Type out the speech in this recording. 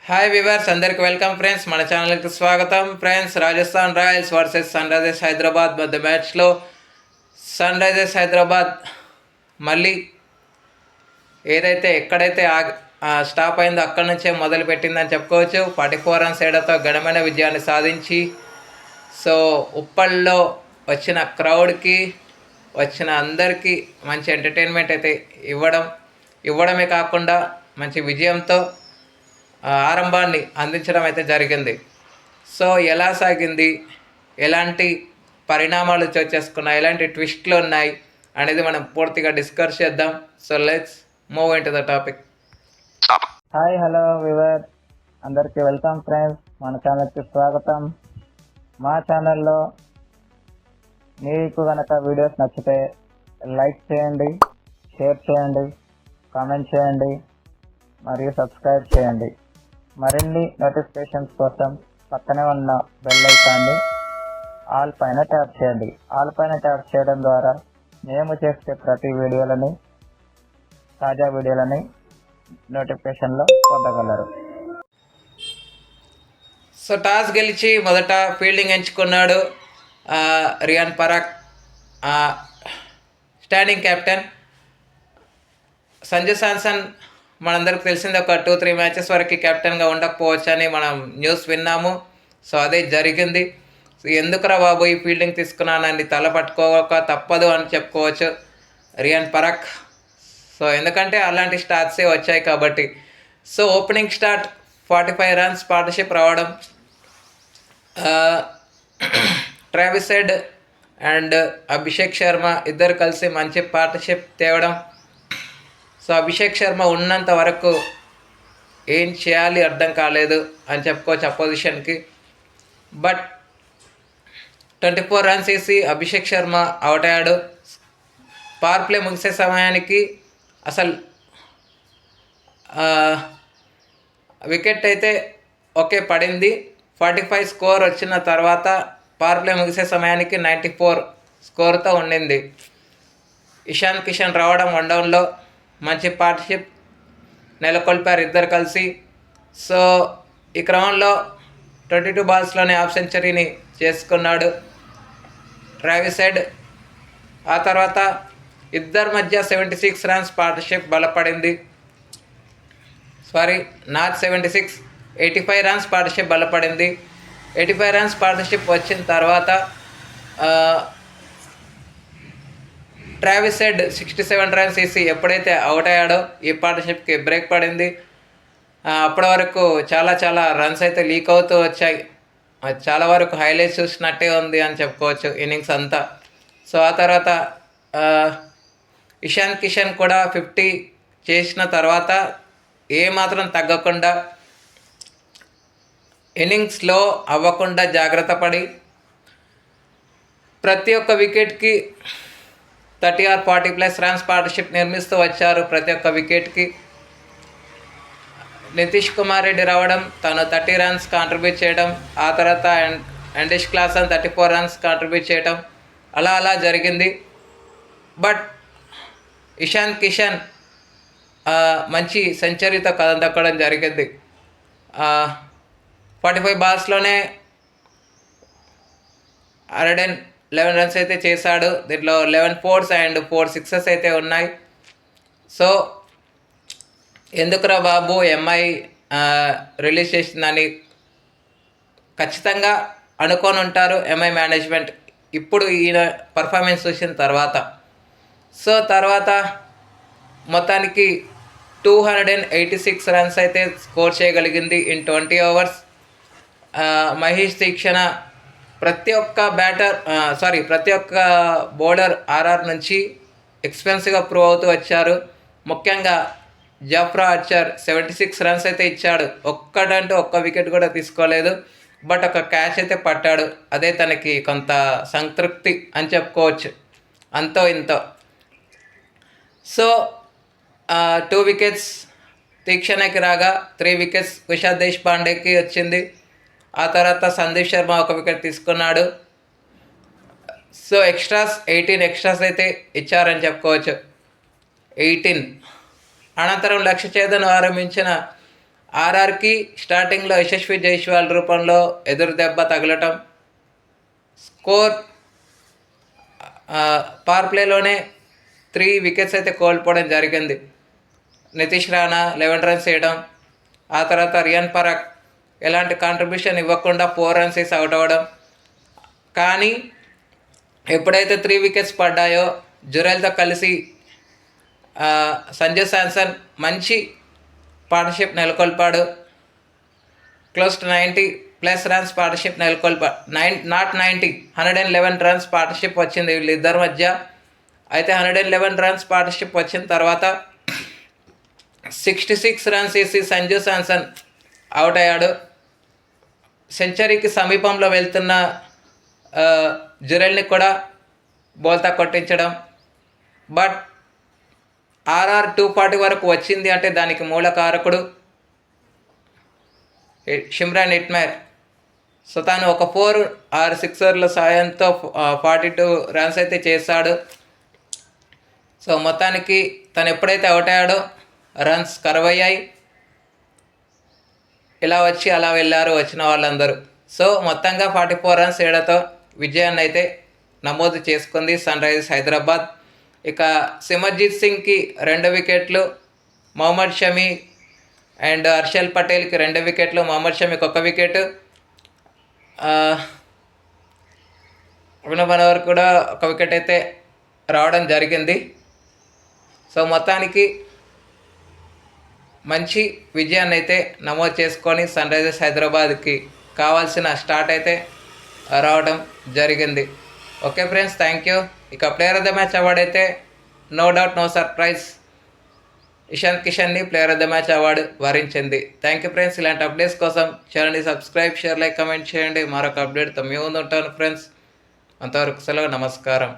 Hi viewers, అందరికి welcome friends. మన ఛానల్కి స్వాగతం friends. Rajasthan Royals versus Sunrisers Hyderabad మధ్య మ్యాచ్లో సన్ రైజర్స్ హైదరాబాద్ మళ్ళీ ఏదైతే ఎక్కడైతే స్టాప్ అయిందో అక్కడి నుంచే మొదలుపెట్టిందని చెప్పుకోవచ్చు. 44 రన్స్ తేడాతో ఘనమైన విజయాన్ని సాధించి ఉప్పల్లో వచ్చిన క్రౌడ్కి వచ్చిన అందరికీ మంచి ఎంటర్టైన్మెంట్ అయితే ఇవ్వడమే కాకుండా మంచి విజయంతో ఆరంభాన్ని అందించడం అయితే జరిగింది. ఎలా సాగింది, ఎలాంటి పరిణామాలు చోటు చేసుకున్నాయి, ఎలాంటి ట్విస్ట్లు ఉన్నాయి అనేది మనం పూర్తిగా డిస్కస్ చేద్దాం. Let's move in to the topic. Hi, hello we were, అందరికీ వెల్కమ్ ఫ్రెండ్స్. మన ఛానల్కి స్వాగతం. మా ఛానల్లో మీకు కనుక వీడియోస్ నచ్చితే లైక్ చేయండి, షేర్ చేయండి, కామెంట్ చేయండి మరియు సబ్స్క్రైబ్ చేయండి. మరిన్ని నోటిఫికేషన్స్ కోసం పక్కనే ఉన్న బెల్ ఐకాన్ని ఆల్ పైన ట్యాప్ చేయండి. ఆల్ పైన ట్యాప్ చేయడం ద్వారా మేము చేసే ప్రతి తాజా వీడియోలని నోటిఫికేషన్లో పొందగలరు. టాస్ గెలిచి మొదట ఫీల్డింగ్ ఎంచుకున్నాడు రియాన్ పరాగ్, స్టాండింగ్ కెప్టెన్. సంజు శాంసన్ మనందరికి తెలిసింది, ఒక 2-3 మ్యాచెస్ వరకు కెప్టెన్గా ఉండకపోవచ్చు అని మనం న్యూస్ విన్నాము. అదే జరిగింది. ఎందుకురా బాబు ఈ ఫీల్డింగ్ తీసుకున్నానని తల పట్టుకోక తప్పదు అని చెప్పుకోవచ్చు రియాన్ పరాగ్. ఎందుకంటే అలాంటి స్టార్ట్సే వచ్చాయి కాబట్టి. ఓపెనింగ్ స్టార్ట్ 45 రన్స్ పార్ట్నర్షిప్ రావడం, Travis head and Abhishek Sharma ఇద్దరు కలిసి మంచి పార్ట్నర్షిప్ తేవడం. అభిషేక్ శర్మ ఉన్నంత వరకు ఏం చేయాలి అర్థం కాలేదు అని చెప్పుకోవచ్చు అపోజిషన్కి. బట్ 24 రన్స్ వేసి అభిషేక్ శర్మ అవుట్ అయ్యాడు. పవర్ ప్లే ముగిసే సమయానికి అసలు వికెట్ అయితే ఓకే పడింది. 45 స్కోర్ వచ్చిన తర్వాత పవర్ ప్లే ముగిసే సమయానికి 94 స్కోర్తో ఉండింది. ఇషాన్ కిషన్ రావడం వన్ డౌన్లో మంచి పార్ట్నర్షిప్ నెలకొల్పారు ఇద్దరు కలిసి. ఈ క్రమంలో 22 బాల్స్లోనే హాఫ్ సెంచరీని చేసుకున్నాడు ట్రావిస్ హెడ్. ఆ తర్వాత ఇద్దరి మధ్య 76 రన్స్ పార్ట్నర్షిప్ బలపడింది. నాట్ 76, 85 రన్స్ పార్ట్నర్షిప్ బలపడింది. 85 రన్స్ పార్ట్నర్షిప్ వచ్చిన తర్వాత ట్రావిస్ హెడ్ 67 రన్స్ వేసి ఎప్పుడైతే అవుట్ అయ్యాడో ఈ పార్ట్నర్షిప్కి బ్రేక్ పడింది. అప్పటి వరకు చాలా రన్స్ అయితే లీక్ అవుతూ వచ్చాయి. చాలా వరకు హైలైట్స్ చూసినట్టే ఉంది అని చెప్పుకోవచ్చు ఇన్నింగ్స్ అంతా. ఆ తర్వాత ఇషాన్ కిషన్ కూడా 50 చేసిన తర్వాత ఏమాత్రం తగ్గకుండా ఇన్నింగ్స్ స్లో అవ్వకుండా జాగ్రత్త పడి ప్రతి ఒక్క వికెట్కి 30 or 40+ రన్స్ పార్ట్నర్షిప్ నిర్మిస్తూ వచ్చారు. ప్రతి ఒక్క వికెట్కి నితీష్ కుమార్ రెడ్డి రావడం, తను 30 రన్స్ కాంట్రిబ్యూట్ చేయడం, ఆ తర్వాత అండిష్ క్లాసన్ 34 రన్స్ కాంట్రిబ్యూట్ చేయడం, అలా జరిగింది. బట్ ఇషాన్ కిషన్ మంచి సెంచరీతో కథం దక్కడం జరిగింది. 45 బాల్స్లోనే 111 రన్స్ అయితే చేశాడు. దీంట్లో 11 4s అండ్ 4 6s అయితే ఉన్నాయి. ఎందుకురా బాబు ఎంఐ రిలీజ్ చేసిందని ఖచ్చితంగా అనుకొని ఉంటారు ఎంఐ మేనేజ్మెంట్ ఇప్పుడు ఈయన పర్ఫార్మెన్స్ చూసిన తర్వాత. తర్వాత మొత్తానికి 286 రన్స్ అయితే స్కోర్ చేయగలిగింది ఇన్ 20 ఓవర్స్. మహేష్ దీక్షణ ప్రతి ఒక్క బౌలర్ ఆర్ఆర్ నుంచి ఎక్స్పెన్సివ్గా ప్రూవ్ అవుతూ వచ్చారు. ముఖ్యంగా జాఫ్రా ఆర్చర్ 76 రన్స్ అయితే ఇచ్చాడు. ఒక్క వికెట్ కూడా తీసుకోలేదు. బట్ ఒక క్యాచ్ అయితే పట్టాడు. అదే తనకి కొంత సంతృప్తి అని చెప్పుకోవచ్చు, అంతో ఇంతో. 2 వికెట్స్ తీక్షణకి రాగా 3 వికెట్స్ కుషాల్ దేశ్పాండేకి వచ్చింది. ఆ తర్వాత సందీప్ శర్మ 1 వికెట్ తీసుకున్నాడు. ఎక్స్ట్రాస్ 18 ఎక్స్ట్రాస్ అయితే ఇచ్చారని చెప్పుకోవచ్చు. 18 అనంతరం లక్ష్య ఛేదను ఆరంభించిన ఆర్ఆర్కి స్టార్టింగ్లో యశస్వి జైస్వాల్ రూపంలో ఎదురు దెబ్బ తగలటం, స్కోర్ పవర్ ప్లేలోనే 3 వికెట్స్ అయితే కోల్పోవడం జరిగింది. నితీష్ రాణా 11 రన్స్ వేయడం, ఆ తర్వాత రియాన్ పరాగ్ ఎలాంటి కాంట్రిబ్యూషన్ ఇవ్వకుండా 4 రన్స్ వేసి అవుట్ అవ్వడం. కానీ ఎప్పుడైతే 3 వికెట్స్ పడ్డాయో జురైల్తో కలిసి సంజు శాంసన్ మంచి పార్ట్నర్షిప్ నెలకొల్పాడు. క్లోజ్ టు 90+ రన్స్ పార్ట్నర్షిప్ నెలకొల్పాడు. 111 రన్స్ పార్ట్నర్షిప్ వచ్చింది వీళ్ళిద్దరి మధ్య. అయితే 111 రన్స్ పార్ట్నర్షిప్ వచ్చిన తర్వాత 66 రన్స్ వేసి సంజు శాంసన్ అవుట్ అయ్యాడు. సెంచరీకి సమీపంలో వెళ్తున్న జురైల్ని కూడా బోల్తా కొట్టించడం. బట్ ఆర్ఆర్ 240 వరకు వచ్చింది అంటే దానికి మూల కారకుడు షిమ్రాన్ హిట్మైర్. సో తాను ఒక 4 సిక్సర్ల సాయంతో 42 రన్స్ అయితే చేశాడు. సో మొత్తానికి తను ఎప్పుడైతే అవుట్ అయ్యాడో రన్స్ కరువయ్యాయి. ఇలా వచ్చి అలా వెళ్ళారు వచ్చిన వాళ్ళందరూ. సో మొత్తంగా 44 రన్స్ తేడాతో విజయాన్ని అయితే నమోదు చేసుకుంది సన్ రైజర్స్ హైదరాబాద్. ఇక సిమర్జిత్ సింగ్కి 2 వికెట్లు, మొహమ్మద్ షమి అండ్ హర్షల్ పటేల్కి 2 వికెట్లు, మొహమ్మద్ షమికి 1 వికెట్, అభినవ్ మనోహర్ కూడా 1 వికెట్ అయితే రావడం జరిగింది. సో మొత్తానికి మంచి విజయాన్ని అయితే నమోదు చేసుకొని సన్ రైజర్స్ హైదరాబాద్కి కావాల్సిన స్టార్ట్ అయితే రావడం జరిగింది. Okay friends, thank you. ఇక player of the match award అయితే no doubt no surprise Ishant కిషన్ని player of the match award వరించింది. Thank you friends. ఇలాంటి అప్డేట్స్ కోసం ఛానల్ని సబ్స్క్రైబ్, షేర్, లైక్, కమెంట్ చేయండి. మరొక అప్డేట్తో మీ ముందు ఉంటాను ఫ్రెండ్స్. అంతవరకు సెలవు, నమస్కారం.